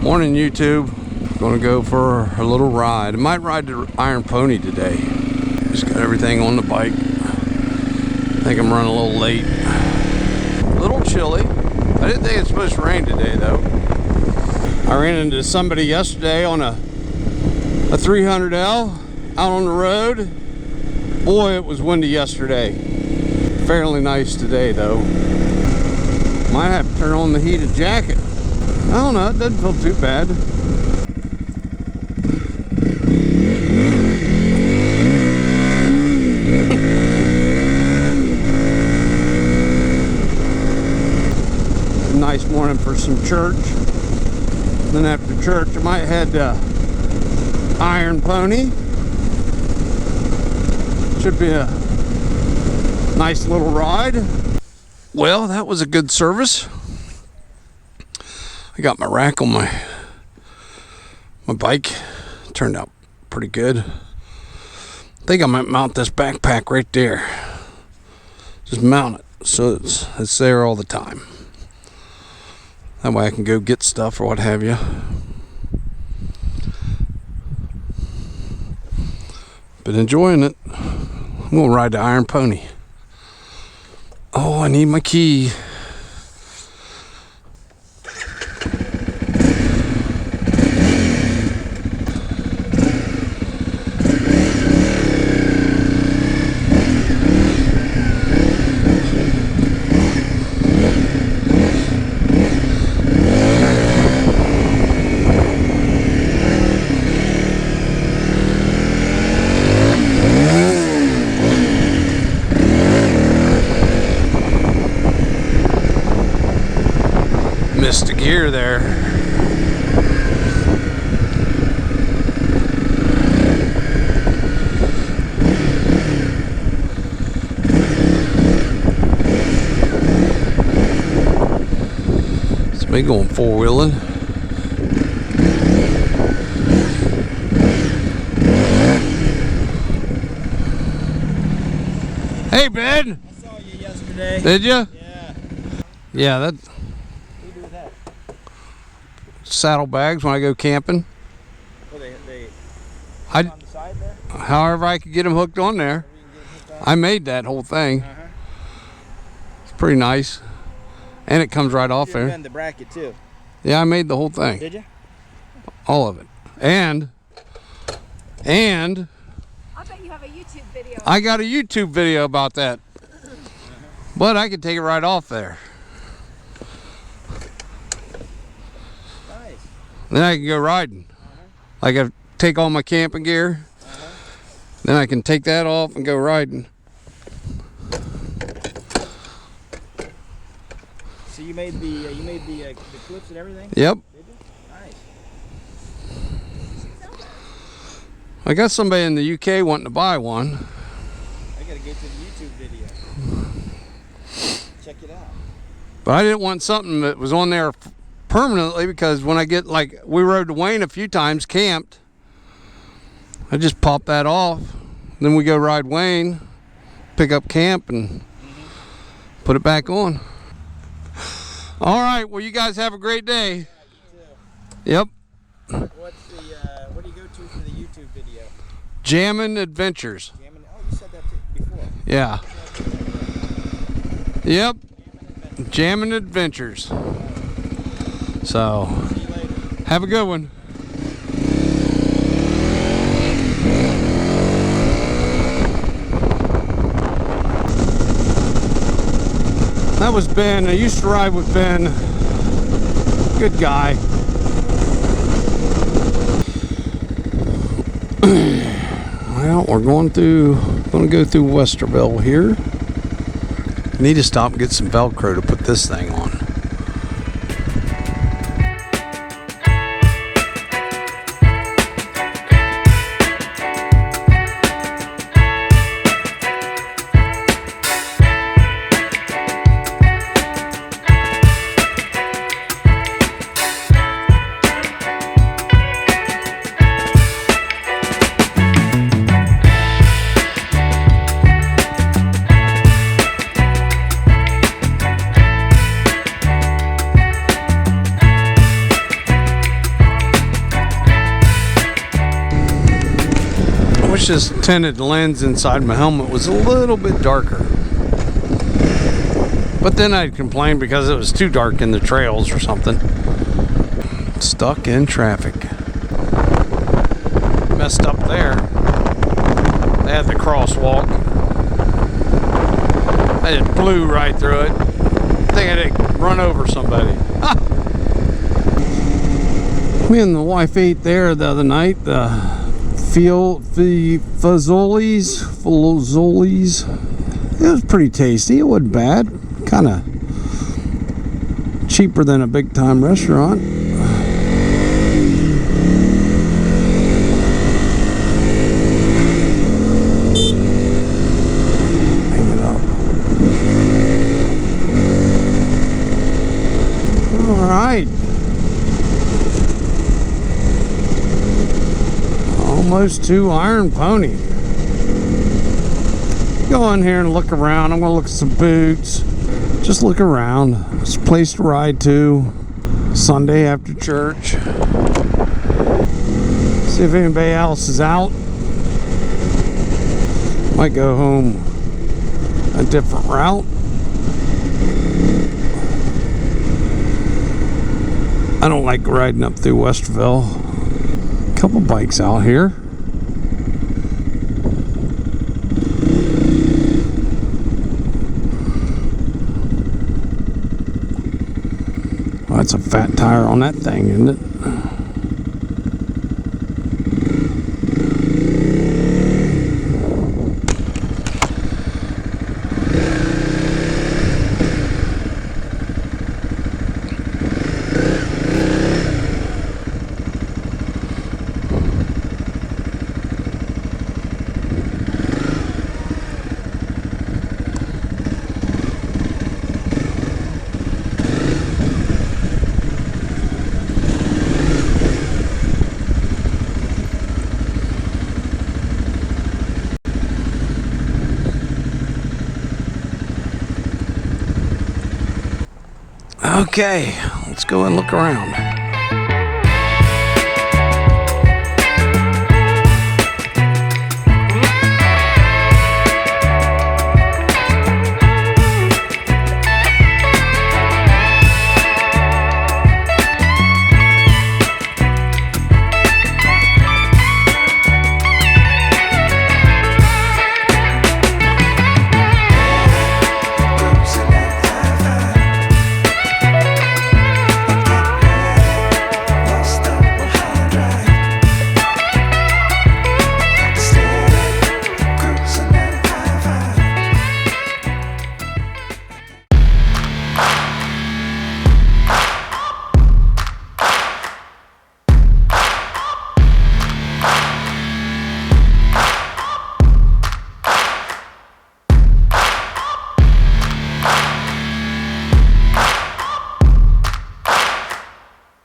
Morning, YouTube. Gonna go for a little ride. I might ride the Iron Pony today. Just got everything on the bike. I think I'm running a little late. A little chilly. I didn't think it's supposed to rain today though. I ran into somebody yesterday on a 300L out on the road. Boy, it was windy yesterday. Fairly nice today though. Might have to turn on the heated jacket. I don't know, it doesn't feel too bad. Nice morning for some church. Then after church, I might head to Iron Pony. Should be a nice little ride. Well, that was a good service. I got my rack on my bike. Turned out pretty good. I think I might mount this backpack right there. Just mount it so it's there all the time. That way I can go get stuff or what have you. Been enjoying it. I'm gonna ride the Iron Pony. Oh, I need my key. Missed a gear there. It's me going four-wheeling. Hey, Ben! I saw you yesterday. Did you? Yeah. Yeah, that... saddlebags when I go camping. Well, they I on the side there? However I could get them hooked on there. I made that whole thing. It's pretty nice, and it comes right off there. And the bracket too. Yeah, I made the whole thing. Did you? All of it. And I bet you have a YouTube video. I got a YouTube video about that. But I could take it right off there. Then I can go riding. Like I take all my camping gear. Then I can take that off and go riding. So you made the clips and everything? Yep. Did you? Nice. I got somebody in the UK wanting to buy one. I gotta get to the YouTube video. Check it out. But I didn't want something that was on there permanently, because when I get, like, we rode to Wayne a few times, camped, I just pop that off, then we go ride Wayne, pick up camp and put it back on. All right, well, you guys have a great day. Yeah, you too. Yep. What's the what do you go to for the YouTube video? Jammin' Adventures. Jammin', oh, you said that before. Yeah. Yep. Jammin' Adventures. So, See you later. have a good one. That was Ben. I used to ride with Ben. Good guy. Well, we're going to go through Westerville here. Need to stop and get some Velcro to put this thing on. It's just tinted lens inside my helmet was a little bit darker. But then I'd complain because it was too dark in the trails or something. Stuck in traffic. Messed up there. They had the crosswalk. I just blew right through it. I think I had run over somebody. Me and the wife ate there the other night. The fazoli's. It was pretty tasty. It wasn't bad. Kind of cheaper than a big time restaurant. Hang it up. All right. Almost to Iron Pony. Go in here and look around. I'm gonna look at some boots. Just look around. It's a place to ride to. Sunday after church. See if anybody else is out. Might go home a different route. I don't like riding up through Westville. Couple bikes out here. Well, that's a fat tire on that thing, isn't it? Okay, let's go and look around.